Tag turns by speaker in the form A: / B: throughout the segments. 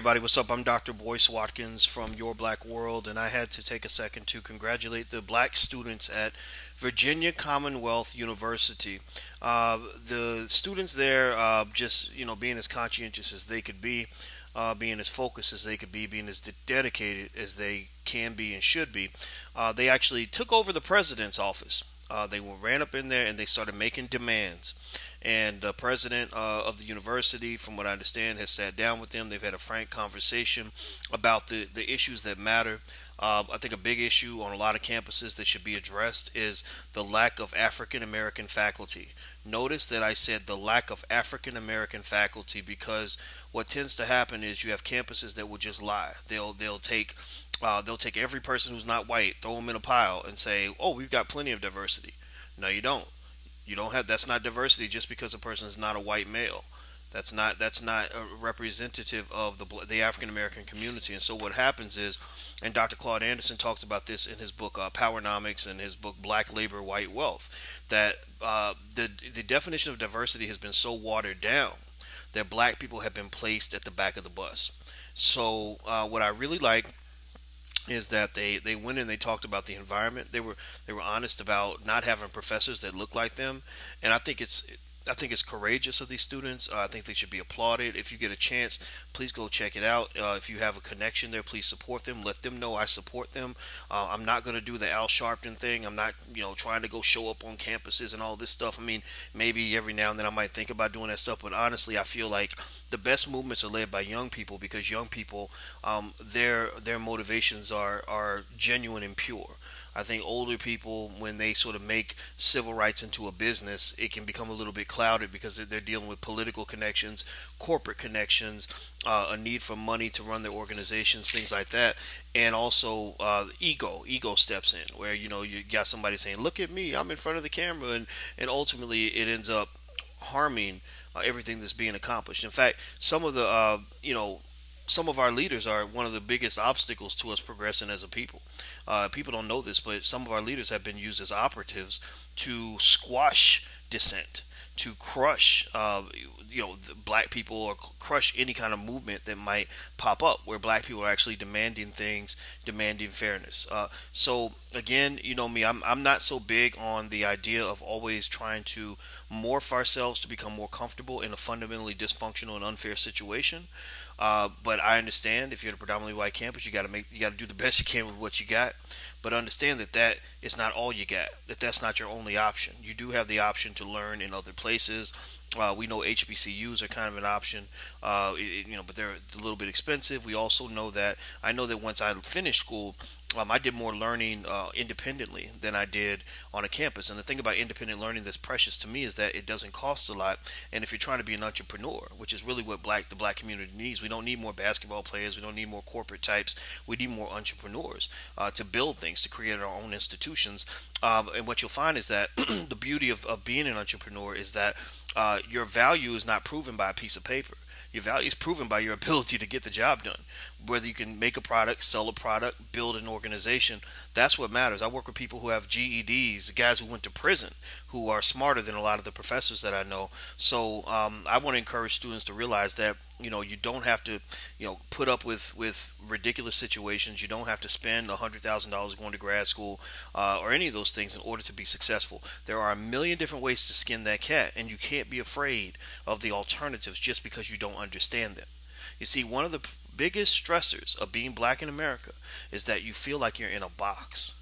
A: everybody, what's up? I'm Dr. Boyce Watkins from Your Black World, and I had to take a second to congratulate the black students at Virginia Commonwealth University. The students there, just being as conscientious as they could be, being as focused as they could be, being as dedicated as they can be and should be. They actually took over the president's office. They ran up in there and they started making demands. And the president of the university, from what I understand, has sat down with them. They've had a frank conversation about the issues that matter. I think a big issue on a lot of campuses that should be addressed is the lack of African American faculty. Notice that I said the lack of African American faculty, because what tends to happen is you have campuses that will just lie. They'll take every person who's not white, throw them in a pile, and say, "Oh, we've got plenty of diversity." No, you don't. You don't have. That's not diversity just because a person is not a white male. That's not representative of the African American community. And so what happens is, and Dr. Claude Anderson talks about this in his book Powernomics and his book Black Labor, White Wealth, that the definition of diversity has been so watered down that black people have been placed at the back of the bus. So what I really like is that they went and they talked about the environment. They were honest about not having professors that look like them, and I think it's courageous of these students. I think they should be applauded. If you get a chance, please go check it out. If you have a connection there, please support them. Let them know I support them. I'm not going to do the Al Sharpton thing. I'm not, trying to go show up on campuses and all this stuff. I mean, maybe every now and then I might think about doing that stuff, but honestly, I feel like the best movements are led by young people, because young people, their motivations are genuine and pure. I think older people, when they sort of make civil rights into a business, it can become a little bit clouded because they're dealing with political connections, corporate connections, a need for money to run their organizations, things like that. And also ego steps in, where you got somebody saying, "Look at me, I'm in front of the camera," and ultimately it ends up harming everything that's being accomplished. In fact, some of our leaders are one of the biggest obstacles to us progressing as a people. People don't know this, but some of our leaders have been used as operatives to squash dissent, to crush, the black people, or crush any kind of movement that might pop up where black people are actually demanding things, demanding fairness. So again, me, I'm not so big on the idea of always trying to morph ourselves to become more comfortable in a fundamentally dysfunctional and unfair situation. But I understand if you're at a predominantly white campus, you got to do the best you can with what you got. But understand that is not all you got. That's not your only option. You do have the option to learn in other places. We know HBCUs are kind of an option, but they're a little bit expensive. We also know that once I finished school, I did more learning independently than I did on a campus. And the thing about independent learning that's precious to me is that it doesn't cost a lot. And if you're trying to be an entrepreneur, which is really what the black community needs, we don't need more basketball players. We don't need more corporate types. We need more entrepreneurs to build things, to create our own institutions. And what you'll find is that the beauty of being an entrepreneur is that your value is not proven by a piece of paper. Your value is proven by your ability to get the job done. Whether you can make a product, sell a product, build an organization, that's what matters. I work with people who have GEDs, guys who went to prison, who are smarter than a lot of the professors that I know. So I want to encourage students to realize that you don't have to put up with ridiculous situations. You don't have to spend $100,000 going to grad school or any of those things in order to be successful. There are a million different ways to skin that cat, and you can't be afraid of the alternatives just because you don't understand them. You see, one of the biggest stressors of being black in America is that you feel like you're in a box.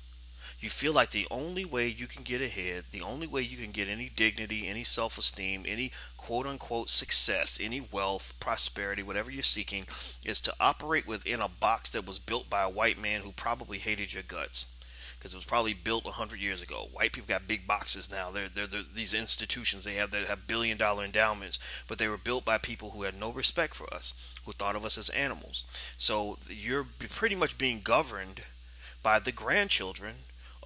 A: You feel like the only way you can get ahead, the only way you can get any dignity, any self-esteem, any quote-unquote success, any wealth, prosperity, whatever you're seeking, is to operate within a box that was built by a white man who probably hated your guts. Because it was probably built 100 years ago. White people got big boxes now. They're these institutions they have that have billion-dollar endowments, but they were built by people who had no respect for us, who thought of us as animals. So you're pretty much being governed by the grandchildren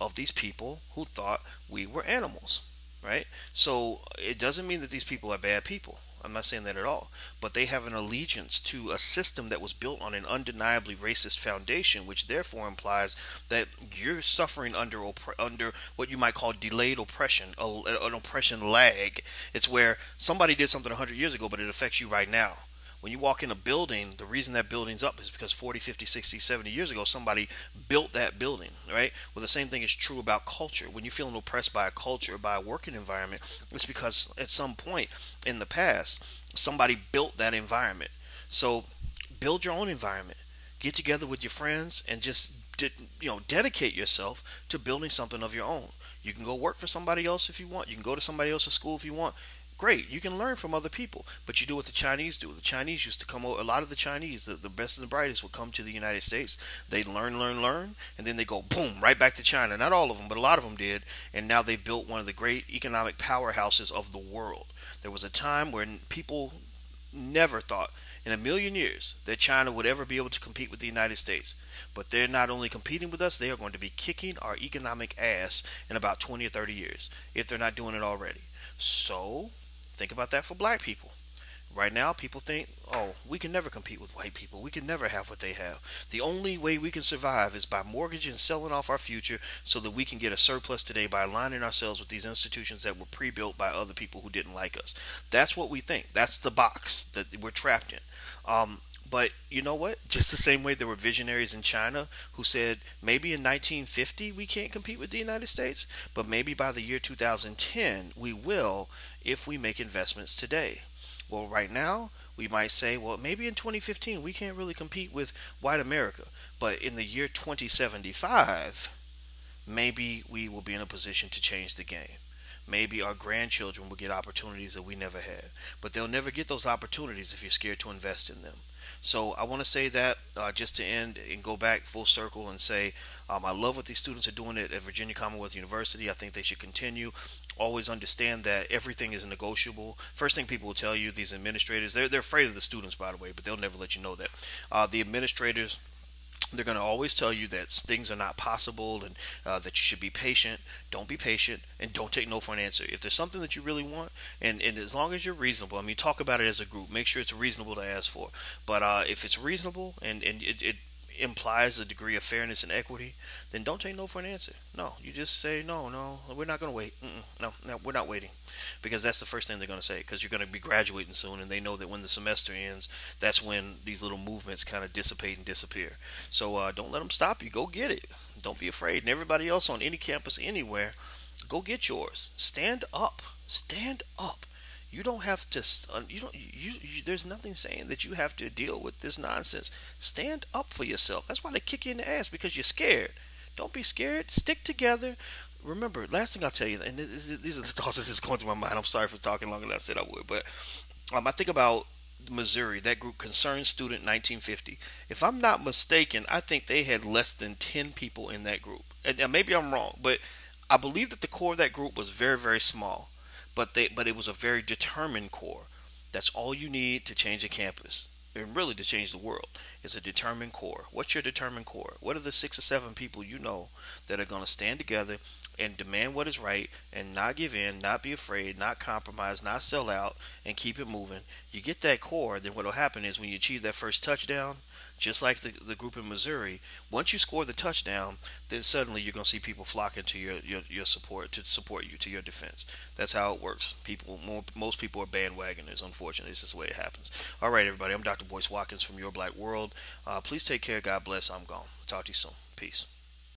A: of these people who thought we were animals, right? So it doesn't mean that these people are bad people. I'm not saying that at all. But they have an allegiance to a system that was built on an undeniably racist foundation, which therefore implies that you're suffering under what you might call delayed oppression, an oppression lag. It's where somebody did something 100 years ago, but it affects you right now. When you walk in a building, the reason that building's up is because 40, 50, 60, 70 years ago, somebody built that building, right? Well, the same thing is true about culture. When you're feeling oppressed by a culture, by a working environment, it's because at some point in the past, somebody built that environment. So build your own environment. Get together with your friends and just dedicate yourself to building something of your own. You can go work for somebody else if you want. You can go to somebody else's school if you want. Great, you can learn from other people, but you do what the Chinese do. The Chinese used to come over. A lot of the Chinese, the best and the brightest, would come to the United States. They learn, and then they go boom right back to China. Not all of them, but a lot of them did, and now they built one of the great economic powerhouses of the world. There was a time when people never thought in a million years that China would ever be able to compete with the United States. But they're not only competing with us, they are going to be kicking our economic ass in about 20 or 30 years, if they're not doing it already. So think about that for black people. Right now, people think, oh, we can never compete with white people. We can never have what they have. The only way we can survive is by mortgaging and selling off our future so that we can get a surplus today by aligning ourselves with these institutions that were pre-built by other people who didn't like us. That's what we think. That's the box that we're trapped in. But you know what? Just the same way there were visionaries in China who said maybe in 1950 we can't compete with the United States, but maybe by the year 2010 we will if we make investments today. Well, right now we might say, well, maybe in 2015 we can't really compete with white America, but in the year 2075 maybe we will be in a position to change the game. Maybe our grandchildren will get opportunities that we never had, but they'll never get those opportunities if you're scared to invest in them. So I want to say that just to end and go back full circle and say I love what these students are doing at Virginia Commonwealth University. I think they should continue. Always understand that everything is negotiable. First thing people will tell you, these administrators, they're afraid of the students, by the way, but they'll never let you know that. The administrators, they're going to always tell you that things are not possible and that you should be patient. Don't be patient and don't take no for an answer. If there's something that you really want, and as long as you're reasonable, I mean, talk about it as a group. Make sure it's reasonable to ask for. But if it's reasonable and it implies a degree of fairness and equity, then don't take no for an answer. No, you just say, no, we're not going to wait. No, we're not waiting. Because that's the first thing they're going to say, because you're going to be graduating soon, and they know that when the semester ends, that's when these little movements kind of dissipate and disappear. So don't let them stop you. Go get it. Don't be afraid. And everybody else on any campus anywhere, go get yours. Stand up. Stand up. You don't have to. There's nothing saying that you have to deal with this nonsense. Stand up for yourself. That's why they kick you in the ass, because you're scared. Don't be scared. Stick together. Remember, last thing I'll tell you, and these are the thoughts that's just going through my mind. I'm sorry for talking longer than I said I would, but I think about Missouri, that group, Concerned Student 1950. If I'm not mistaken, I think they had less than 10 people in that group. And maybe I'm wrong, but I believe that the core of that group was very, very small. But it was a very determined core. That's all you need to change a campus, and really to change the world, is a determined core. What's your determined core? What are the 6 or 7 people you know that are going to stand together and demand what is right and not give in, not be afraid, not compromise, not sell out, and keep it moving? You get that core, then what will happen is when you achieve that first touchdown, just like the group in Missouri, once you score the touchdown, then suddenly you're going to see people flocking to your support, to support you, to your defense. That's how it works. Most people are bandwagoners, unfortunately. This is the way it happens. All right, everybody, I'm Dr. Boyce Watkins from Your Black World. Please take care. God bless. I'm gone. Talk to you soon. Peace.